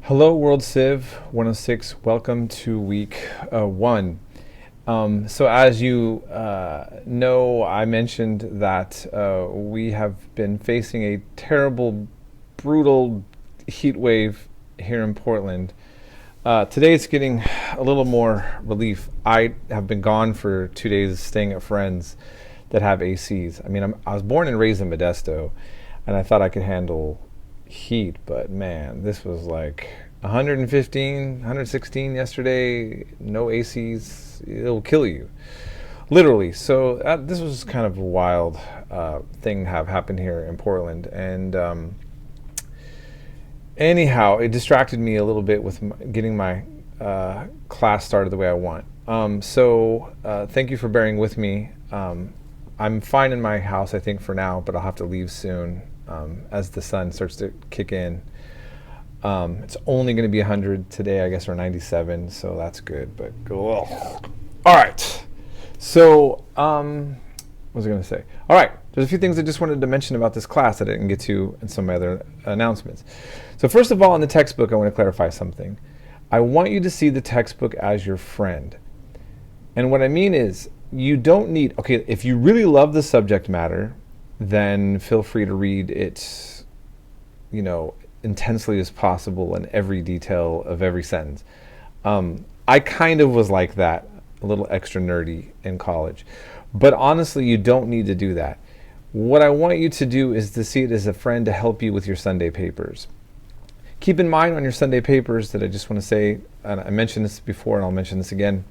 Hello, World Civ 106. Welcome to week one. So as you know, I mentioned that we have been facing a terrible, brutal heat wave here in Portland. Today it's getting a little more relief. I have been gone for 2 days staying at friends that have ACs. I mean, I was born and raised in Modesto, and I thought I could handle heat, but man, this was like 115, 116 yesterday, no ACs, it'll kill you, literally. So this was kind of a wild thing have happened here in Portland, and anyhow, it distracted me a little bit with getting my class started the way I want. So thank you for bearing with me. I'm fine in my house, I think, for now, but I'll have to leave soon. As the sun starts to kick in. It's only going to be 100 today, I guess, or 97, so that's good. But all right. So what was I going to say? All right. There's a few things I just wanted to mention about this class that I didn't get to in some of my other announcements. So first of all, in the textbook, I want to clarify something. I want you to see the textbook as your friend. And what I mean is, you don't need, okay, if you really love the subject matter, then feel free to read it, intensely as possible in every detail of every sentence. I kind of was like that, a little extra nerdy in college. But honestly, you don't need to do that. What I want you to do is to see it as a friend to help you with your Sunday papers. Keep in mind on your Sunday papers that I just want to say, and I mentioned this before and I'll mention this again,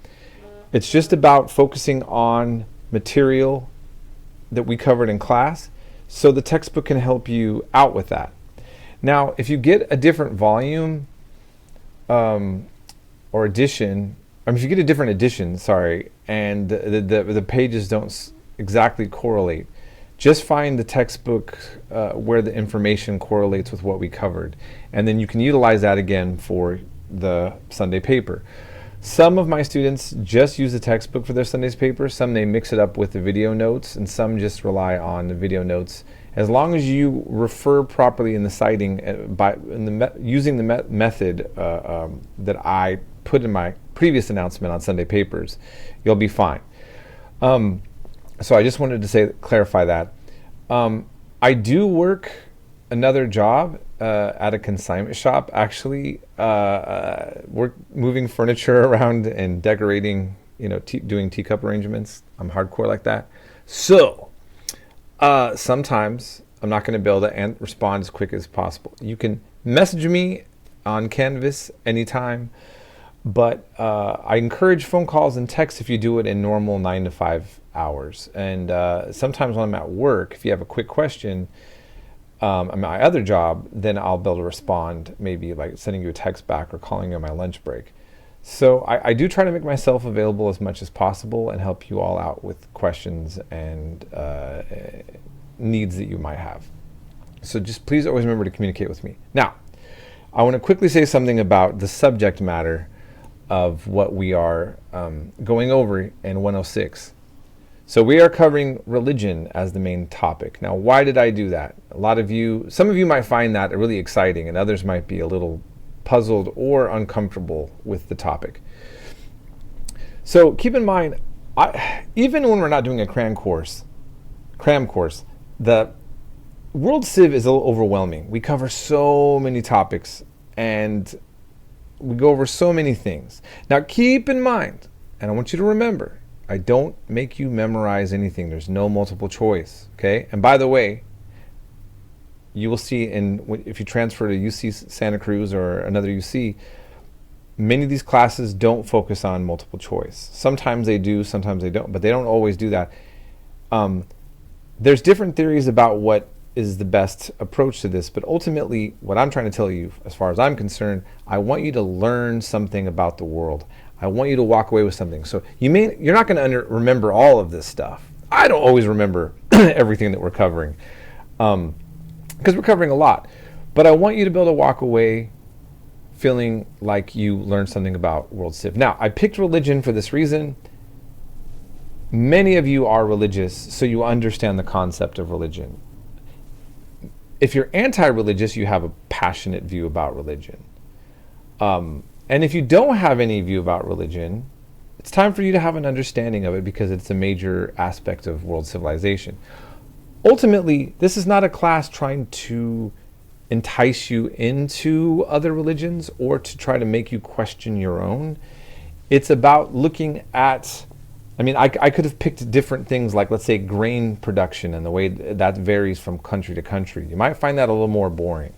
it's just about focusing on material that we covered in class, so the textbook can help you out with that. Now, if you get a different volume or edition, if you get a different edition, and the pages don't exactly correlate, just find the textbook where the information correlates with what we covered, and then you can utilize that again for the Sunday paper. Some of my students just use the textbook for their Sunday's paper. Some they mix it up with the video notes, and some just rely on the video notes. As long as you refer properly in the citing using the method that I put in my previous announcement on Sunday papers, you'll be fine. So I just wanted to clarify that. I do work another job at a consignment shop, actually. We're moving furniture around and decorating, doing teacup arrangements. I'm hardcore like that. So sometimes I'm not going to be able to respond as quick as possible. You can message me on Canvas anytime, but I encourage phone calls and texts if you do it in normal 9 to 5 hours. And sometimes when I'm at work, if you have a quick question, my other job, then I'll be able to respond, maybe like sending you a text back or calling you on my lunch break. So I do try to make myself available as much as possible and help you all out with questions and needs that you might have. So just please always remember to communicate with me. Now, I want to quickly say something about the subject matter of what we are going over in 106. So we are covering religion as the main topic. Now, why did I do that? Some of you might find that really exciting, and others might be a little puzzled or uncomfortable with the topic. So keep in mind, even when we're not doing a cram course, the World Civ is a little overwhelming. We cover so many topics, and we go over so many things. Now, keep in mind, and I want you to remember, I don't make you memorize anything. There's no multiple choice, okay? And by the way, you will see if you transfer to UC Santa Cruz or another UC, many of these classes don't focus on multiple choice. Sometimes they do, sometimes they don't, but they don't always do that. There's different theories about what is the best approach to this, but ultimately, what I'm trying to tell you, as far as I'm concerned, I want you to learn something about the world. I want you to walk away with something. So you're not going to remember all of this stuff. I don't always remember everything that we're covering, because we're covering a lot. But I want you to be able to walk away feeling like you learned something about World Civ. Now, I picked religion for this reason. Many of you are religious, so you understand the concept of religion. If you're anti-religious, you have a passionate view about religion. And if you don't have any view about religion, it's time for you to have an understanding of it, because it's a major aspect of world civilization. Ultimately, this is not a class trying to entice you into other religions or to try to make you question your own. It's about looking at, I could have picked different things like, let's say, grain production and the way that varies from country to country. You might find that a little more boring.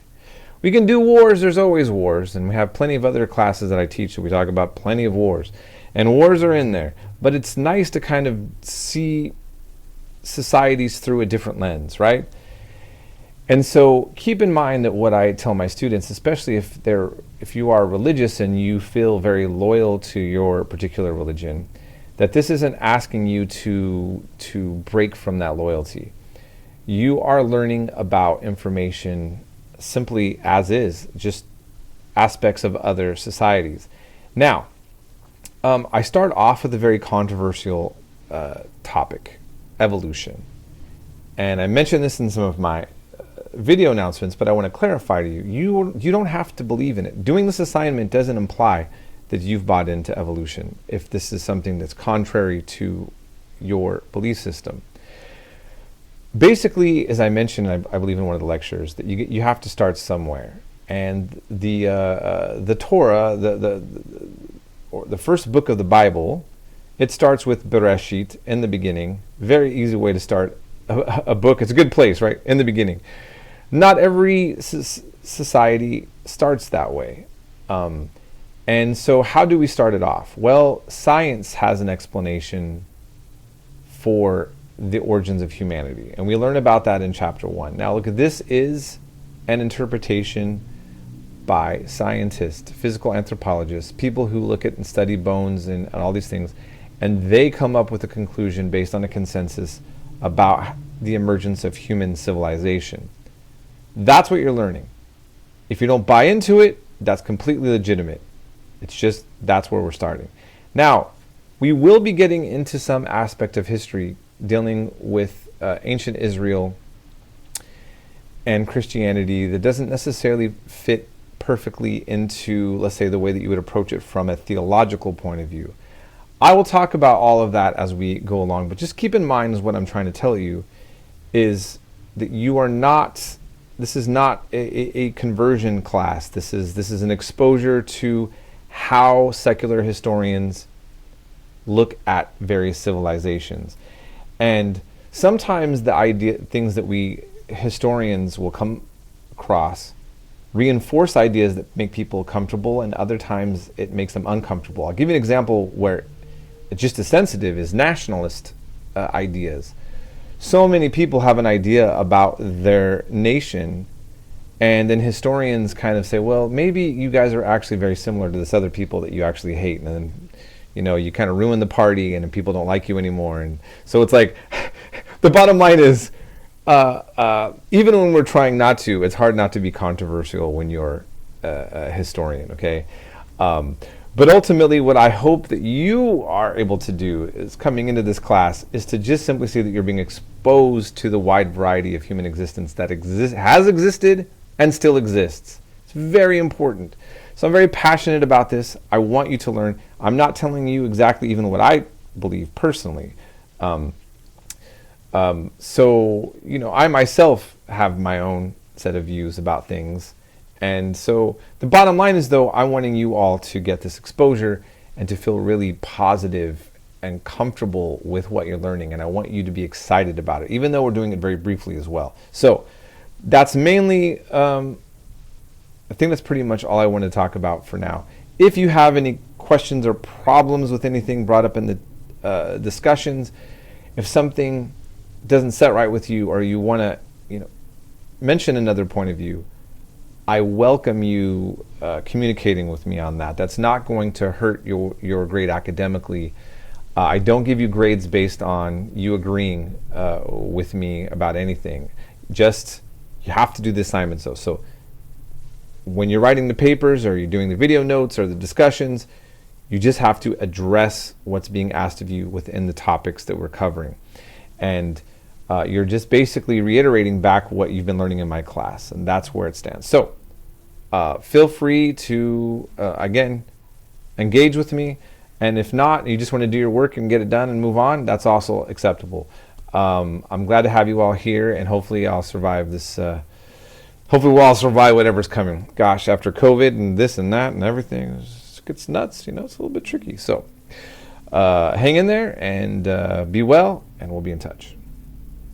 We can do wars, there's always wars, and we have plenty of other classes that I teach that we talk about plenty of wars. And wars are in there. But it's nice to kind of see societies through a different lens, right? And so keep in mind that what I tell my students, especially if you are religious and you feel very loyal to your particular religion, that this isn't asking you to break from that loyalty. You are learning about information simply as is, just aspects of other societies. Now, I start off with a very controversial topic, evolution. And I mentioned this in some of my video announcements, but I want to clarify to you, you don't have to believe in it. Doing this assignment doesn't imply that you've bought into evolution if this is something that's contrary to your belief system. Basically, as I mentioned, I believe in one of the lectures, that you have to start somewhere. And the Torah, the first book of the Bible, it starts with Bereshit, in the beginning. Very easy way to start a book. It's a good place, right? In the beginning. Not every society starts that way. And so how do we start it off? Well, science has an explanation for the origins of humanity. And we learn about that in chapter 1. Now look, this is an interpretation by scientists, physical anthropologists, people who look at and study bones and all these things, and they come up with a conclusion based on a consensus about the emergence of human civilization. That's what you're learning. If you don't buy into it, that's completely legitimate. It's just, that's where we're starting. Now, we will be getting into some aspect of history dealing with ancient Israel and Christianity that doesn't necessarily fit perfectly into, let's say, the way that you would approach it from a theological point of view. I will talk about all of that as we go along, but just keep in mind, is what I'm trying to tell you, is that you are not, this is not a conversion class. This is an exposure to how secular historians look at various civilizations. And sometimes the things that we historians will come across reinforce ideas that make people comfortable, and other times it makes them uncomfortable. I'll give you an example where it's just as sensitive as nationalist ideas. So many people have an idea about their nation, and then historians kind of say, well, maybe you guys are actually very similar to this other people that you actually hate, and then you kind of ruin the party and people don't like you anymore. And so it's like, the bottom line is, even when we're trying not to, it's hard not to be controversial when you're a historian, okay? But ultimately, what I hope that you are able to do is, coming into this class, is to just simply see that you're being exposed to the wide variety of human existence that has existed and still exists. It's very important. So I'm very passionate about this. I want you to learn. I'm not telling you exactly even what I believe personally. So, I myself have my own set of views about things. And so the bottom line is, though, I'm wanting you all to get this exposure and to feel really positive and comfortable with what you're learning. And I want you to be excited about it, even though we're doing it very briefly as well. So that's mainly, I think that's pretty much all I want to talk about for now. If you have any questions or problems with anything brought up in the discussions, if something doesn't set right with you, or you want to mention another point of view, I welcome you communicating with me on that. That's not going to hurt your grade academically. I don't give you grades based on you agreeing with me about anything. Just, you have to do the assignments though. So when you're writing the papers, or you're doing the video notes or the discussions, you just have to address what's being asked of you within the topics that we're covering. And you're just basically reiterating back what you've been learning in my class, and that's where it stands. So feel free to, again, engage with me. And if not, you just want to do your work and get it done and move on, that's also acceptable. I'm glad to have you all here, and hopefully I'll survive this. Hopefully we'll all survive whatever's coming. Gosh, after COVID and this and that and everything, it gets nuts. It's a little bit tricky. So hang in there and be well, and we'll be in touch.